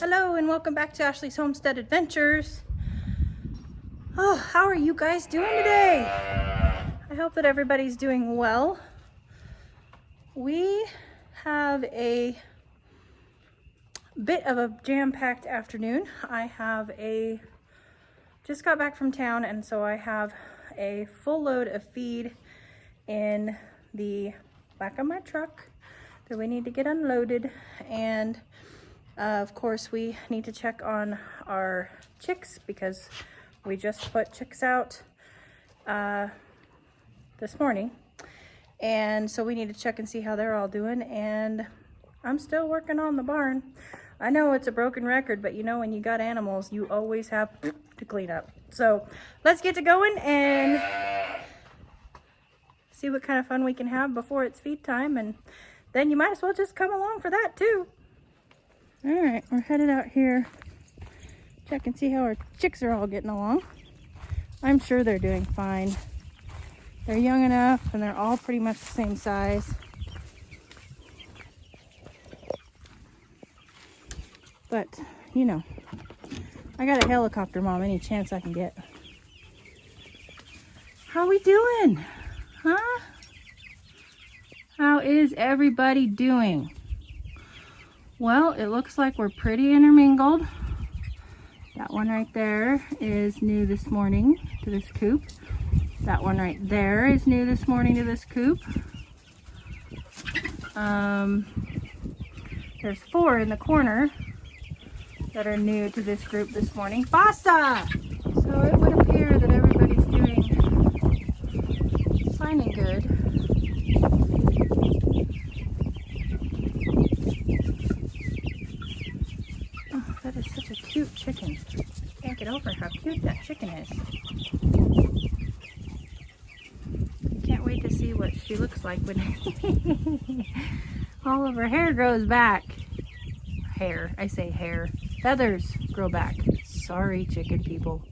Hello and welcome back to Ashley's Homestead Adventures. Oh, how are you guys doing today? I hope that everybody's doing well. We have a bit of a jam-packed afternoon. Just got back from town, and so I have a full load of feed in the back of my truck that we need to get unloaded, and of course we need to check on our chicks because we just put chicks out this morning, and so we need to check and see how they're all doing. And I'm still working on the barn. I know it's a broken record, but you know, when you got animals, you always have to clean up. So let's get to going and see what kind of fun we can have before it's feed time, and then you might as well just come along for that too. All right, we're headed out here. Check and see how our chicks are all getting along. I'm sure they're doing fine. They're young enough and they're all pretty much the same size. But, you know, I got a helicopter mom any chance I can get. How we doing? Huh? How is everybody doing? Well, it looks like we're pretty intermingled. That one right there is new this morning to this coop. That one right there is new this morning to this coop. There's 4 in the corner that are new to this group this morning. Basta! So it would appear that everybody's doing fine and good. Oh, that is such a cute chicken. Can't get over how cute that chicken is. Can't wait to see what she looks like when all of her hair grows back. Hair, I say hair. Feathers grow back. Sorry, chicken people.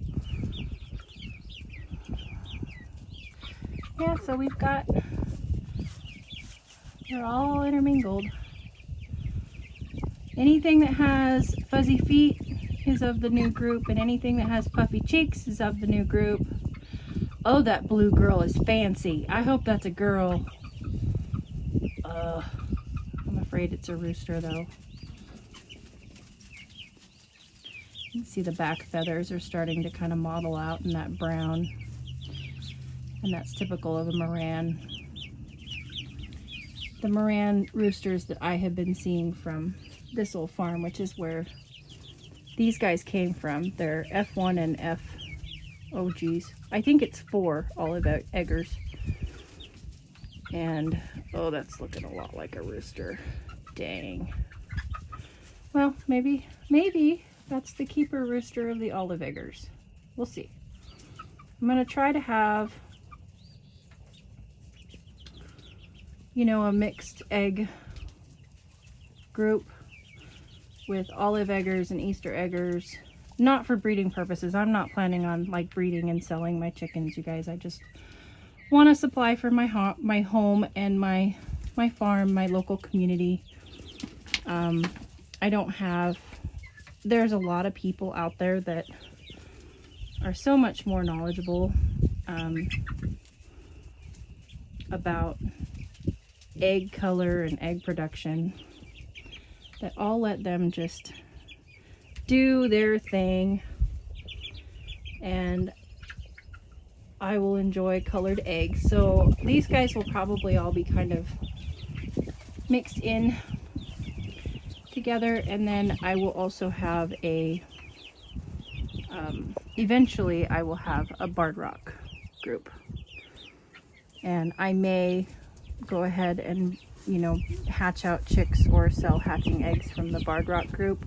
Yeah, so they're all intermingled. Anything that has fuzzy feet is of the new group, and anything that has puffy cheeks is of the new group. Oh, that blue girl is fancy. I hope that's a girl. I'm afraid it's a rooster though. You can see the back feathers are starting to kind of mottle out in that brown, and that's typical of a Moran. The Moran roosters that I have been seeing from this old farm, which is where these guys came from. They're F1 and F, oh geez, I think it's 4 olive eggers. And oh, that's looking a lot like a rooster. Dang. Well, maybe that's the keeper rooster of the olive eggers. We'll see. I'm gonna try to have, you know, a mixed egg group with olive eggers and Easter eggers. Not for breeding purposes. I'm not planning on like breeding and selling my chickens, you guys. I just want a supply for my home and my farm, my local community. There's a lot of people out there that are so much more knowledgeable about egg color and egg production, that I'll let them just do their thing, and I will enjoy colored eggs. So these guys will probably all be kind of mixed in together, and then I will also have eventually I will have a barred rock group, and I may go ahead and, you know, hatch out chicks or sell hatching eggs from the barred rock group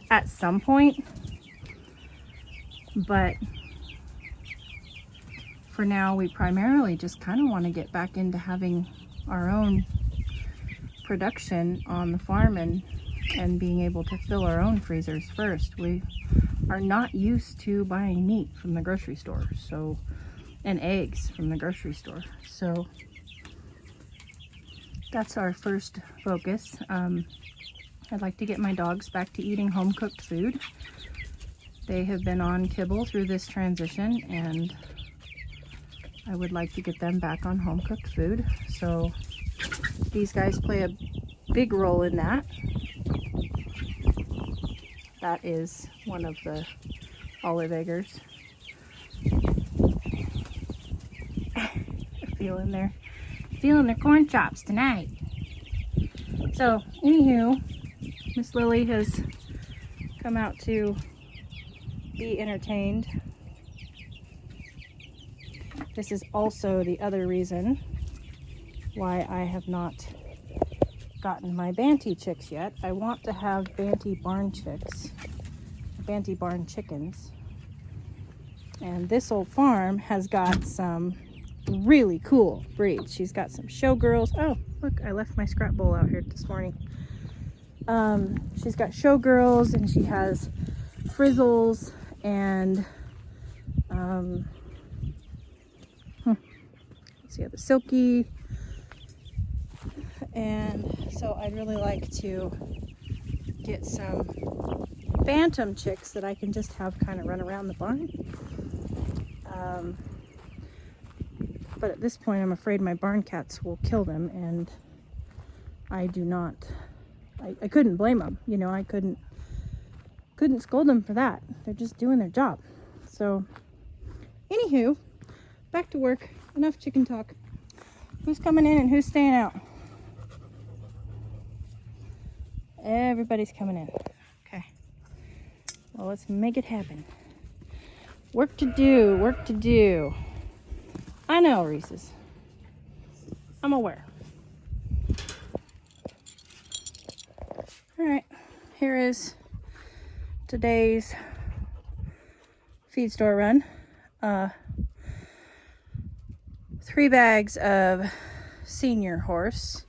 at some point. But for now, we primarily just kind of want to get back into having our own production on the farm and being able to fill our own freezers first. We are not used to buying meat from the grocery store, so, and eggs from the grocery store. So that's our first focus. I'd like to get my dogs back to eating home-cooked food. They have been on kibble through this transition, and I would like to get them back on home-cooked food. So these guys play a big role in that. That is one of the olive eggers. Feeling their corn chops tonight. So anywho, Miss Lily has come out to be entertained. This is also the other reason why I have not gotten my Banty chicks yet. I want to have Banty barn chicks, Banty barn chickens. And this old farm has got some really cool breeds. She's got some showgirls. Oh, look, I left my scrap bowl out here this morning. She's got showgirls, and she has frizzles, and let's see, the silky. And so I'd really like to get some phantom chicks that I can just have kind of run around the barn. But at this point, I'm afraid my barn cats will kill them, and I do not. I couldn't blame them. You know, I couldn't scold them for that. They're just doing their job. So, anywho, back to work. Enough chicken talk. Who's coming in and who's staying out? Everybody's coming in. Okay. Well, let's make it happen. Work to do, work to do. I know, Reese's. I'm aware. Alright, here is today's feed store run. 3 bags of senior horse,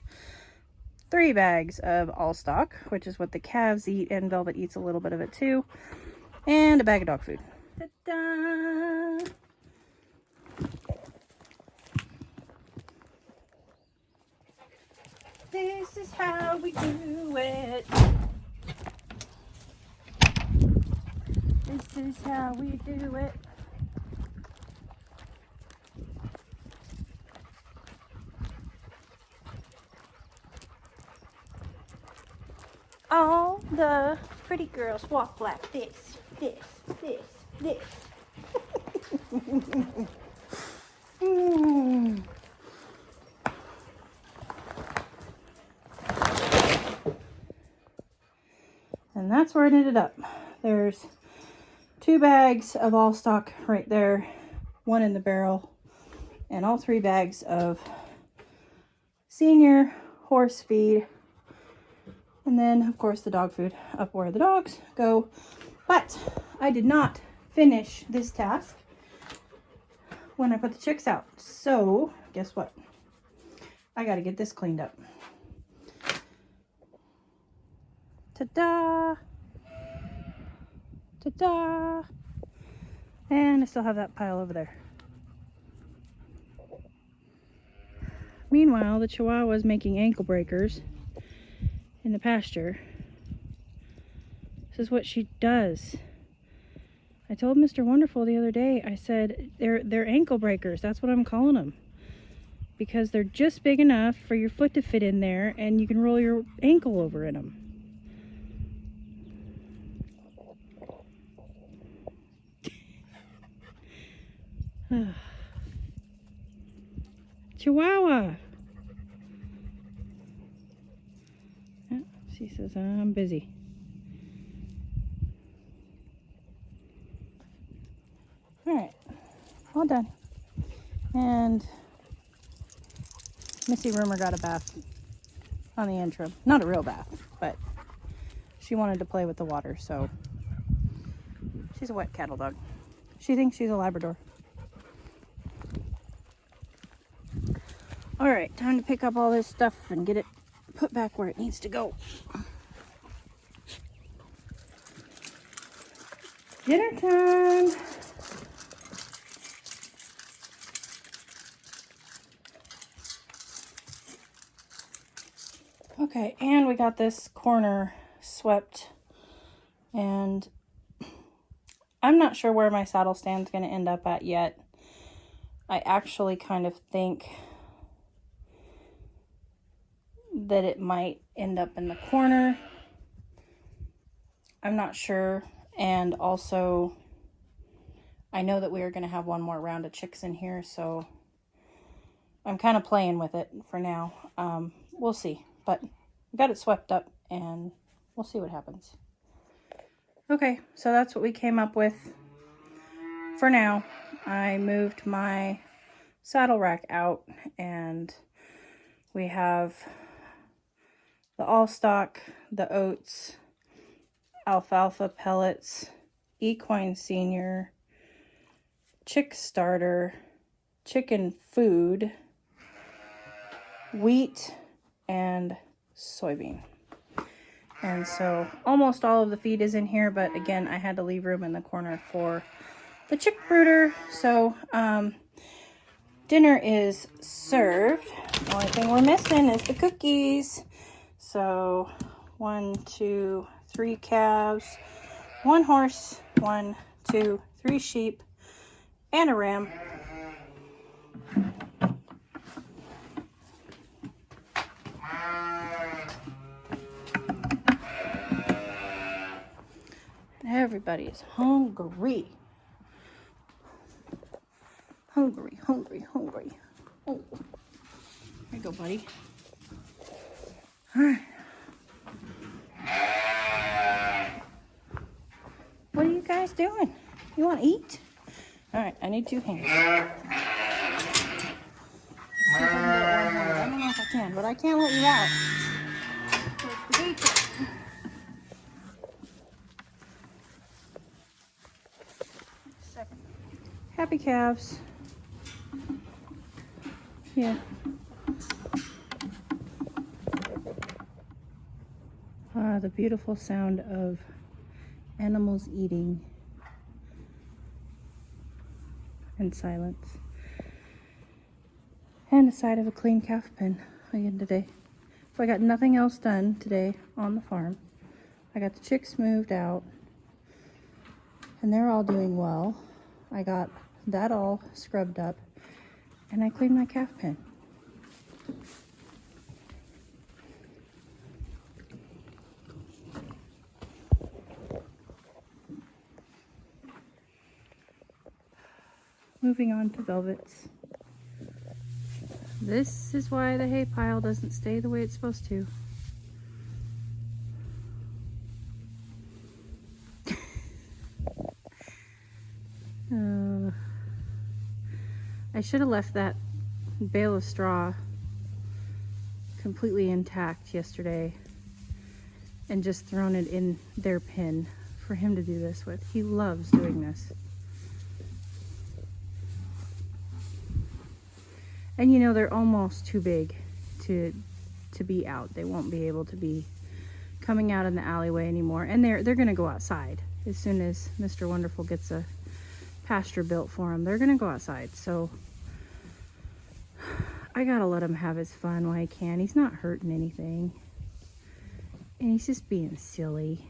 3 bags of all stock, which is what the calves eat, and Velvet eats a little bit of it too, and a bag of dog food. Ta-da! This is how we do it. This is how we do it. All the pretty girls walk like this, this, this, this. And that's where it ended up. There's 2 bags of all stock right there, 1 in the barrel, and all 3 bags of senior horse feed. And then, of course, the dog food up where the dogs go. But I did not finish this task when I put the chicks out. So, guess what? I got to get this cleaned up. Ta-da! Ta-da! And I still have that pile over there. Meanwhile, the Chihuahua's making ankle breakers in the pasture. This is what she does. I told Mr. Wonderful the other day, I said, they're ankle breakers. That's what I'm calling them. Because they're just big enough for your foot to fit in there, and you can roll your ankle over in them. Chihuahua! Yeah, she says, I'm busy. Alright, all done. And Missy Rumor got a bath on the intro. Not a real bath, but she wanted to play with the water, so she's a wet cattle dog. She thinks she's a Labrador. Alright, time to pick up all this stuff and get it put back where it needs to go. Dinner time! Okay, and we got this corner swept, and I'm not sure where my saddle stand's going to end up at yet. I actually kind of think that it might end up in the corner. I'm not sure. And also, I know that we are going to have one more round of chicks in here, so I'm kind of playing with it for now. We'll see. But I got it swept up, and we'll see what happens. Okay, so that's what we came up with for now. I moved my saddle rack out, and we have the all-stock, the oats, alfalfa pellets, equine senior, chick starter, chicken food, wheat, and soybean. And so almost all of the feed is in here, but again, I had to leave room in the corner for the chick brooder. So dinner is served. The only thing we're missing is the cookies. So 1, 2, 3 calves, 1 horse, 1, 2, 3 sheep, and a ram. Everybody is hungry. Hungry, hungry, hungry. Oh, there you go, buddy. All right. What are you guys doing? You want to eat? All right, I need 2 hands. Let's see if I can get one hand. I don't know if I can, but I can't let you out. There's the gate. Second. Happy calves. Yeah. The beautiful sound of animals eating and silence. And a side of a clean calf pen again today. So I got nothing else done today on the farm. I got the chicks moved out, and they're all doing well. I got that all scrubbed up, and I cleaned my calf pen. Moving on to velvets. This is why the hay pile doesn't stay the way it's supposed to. I should have left that bale of straw completely intact yesterday and just thrown it in their pen for him to do this with. He loves doing this. And you know, they're almost too big to be out. They won't be able to be coming out in the alleyway anymore. And they're going to go outside as soon as Mr. Wonderful gets a pasture built for them. They're going to go outside. So I got to let him have his fun while he can. He's not hurting anything. And he's just being silly.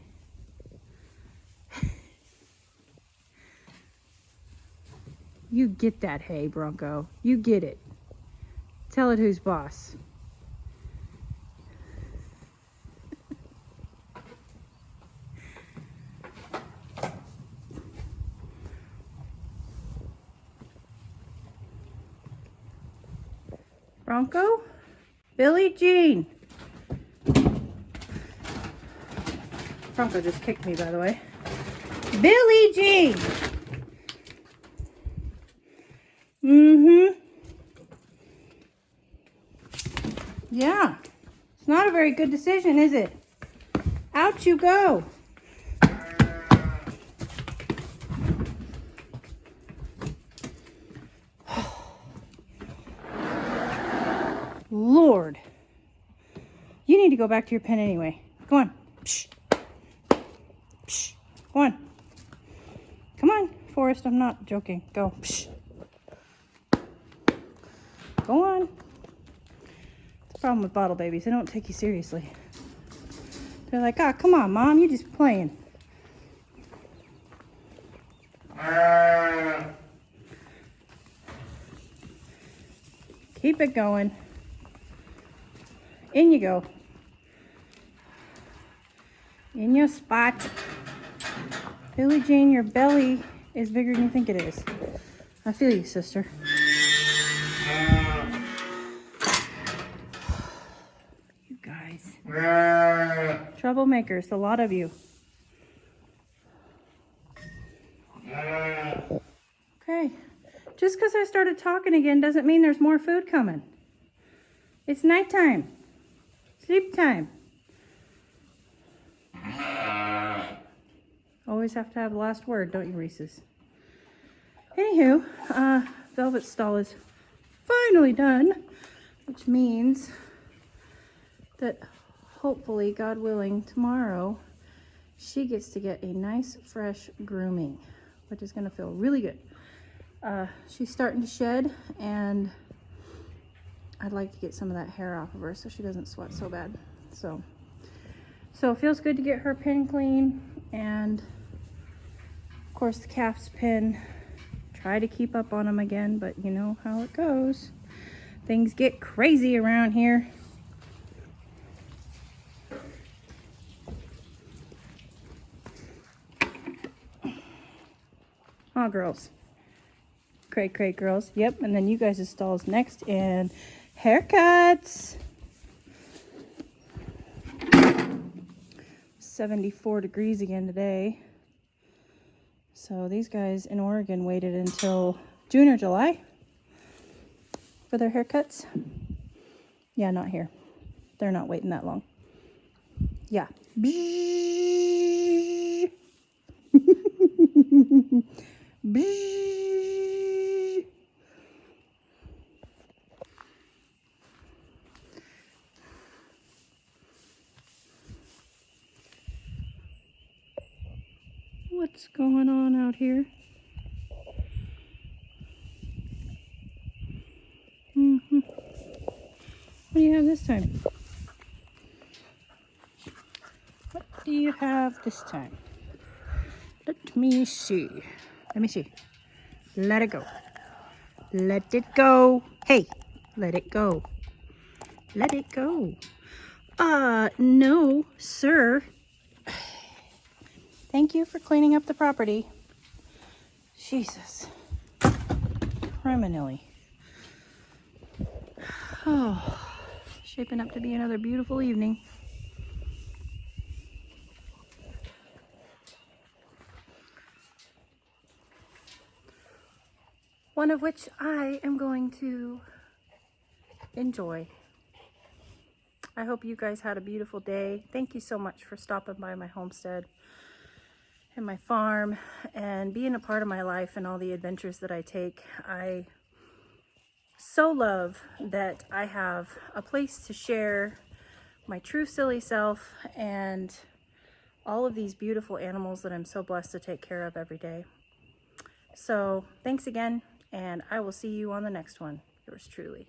You get that hay, Bronco. You get it. Tell it who's boss. Bronco? Billie Jean. Bronco just kicked me, by the way. Billie Jean. Yeah. It's not a very good decision, is it? Out you go. Lord. You need to go back to your pen anyway. Go on. Psh. Psh. Go on. Come on, Forrest. I'm not joking. Go. Psh. Go on. It's the problem with bottle babies. They don't take you seriously. They're like, oh, come on, Mom, you're just playing. Keep it going. In you go. In your spot. Billie Jean, your belly is bigger than you think it is. I feel you, sister. You guys. Troublemakers, a lot of you. Okay. Just because I started talking again doesn't mean there's more food coming. It's nighttime. Sleep time. Always have to have the last word, don't you, Reese's? Anywho, Velvet's stall is finally done, which means that hopefully, God willing, tomorrow she gets to get a nice fresh grooming, which is going to feel really good. She's starting to shed, and I'd like to get some of that hair off of her so she doesn't sweat so bad. So it feels good to get her pen clean, and of course the calf's pen. Try to keep up on them again, but you know how it goes. Things get crazy around here. Aw, girls. Cray girls. Yep, and then you guys' stalls next, and haircuts. 74 degrees again today. So these guys in Oregon waited until June or July for their haircuts. Yeah, not here. They're not waiting that long. Yeah. What's going on out here? What do you have this time? What do you have this time? Let me see. Let me see. Let it go. Let it go. Hey, let it go. Let it go. No, sir. Thank you for cleaning up the property. Jesus. Criminally. Oh, shaping up to be another beautiful evening. One of which I am going to enjoy. I hope you guys had a beautiful day. Thank you so much for stopping by my homestead and my farm and being a part of my life and all the adventures that I take. I so love that I have a place to share my true silly self and all of these beautiful animals that I'm so blessed to take care of every day. So thanks again, and I will see you on the next one. Yours truly.